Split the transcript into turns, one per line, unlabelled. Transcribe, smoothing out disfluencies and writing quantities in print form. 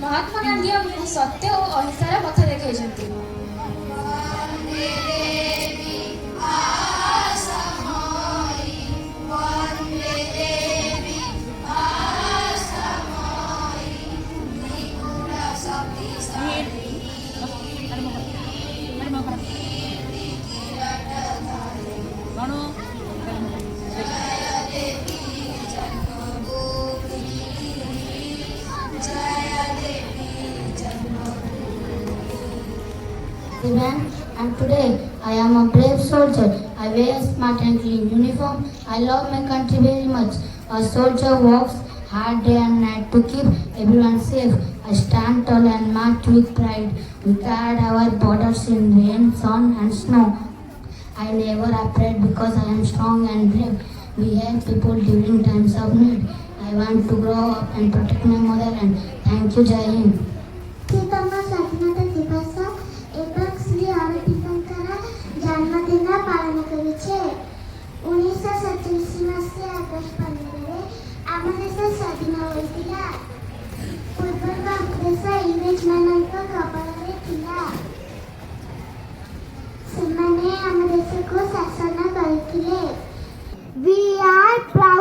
महात्मा गांधी आमको सत्य और अहिंसार पथ देखते
Today, I am a brave soldier. I wear a smart and clean uniform. I love my country very much. A soldier works hard day and night to keep everyone safe. I stand tall and march with pride. We guard our borders in rain, sun, and snow. I never afraid because I am strong and brave. We help people during times of need. I want to grow up and protect my motherland. Thank you, Jai Hind.
ପ୍ରିୟତମ ସ୍ୱାଧୀନତା ଦିବସ ଏବଂ ଶ୍ରୀ ଅରବିନ୍ଦଙ୍କର ଜନ୍ମଦିନ ପାଳନ କରୁଛେ। 1947 ମସିହା August 15ରେ ଆମ ଦେଶ ସ୍ୱାଧୀନ ହୋଇଥିଲା। ପୂର୍ବରୁ ଆମ ଦେଶ ଇଂରେଜମାନଙ୍କ କବଳରେ ଥିଲା। ସେମାନେ ଆମ ଦେଶକୁ ଶାସନ କରିଥିଲେ। We are proud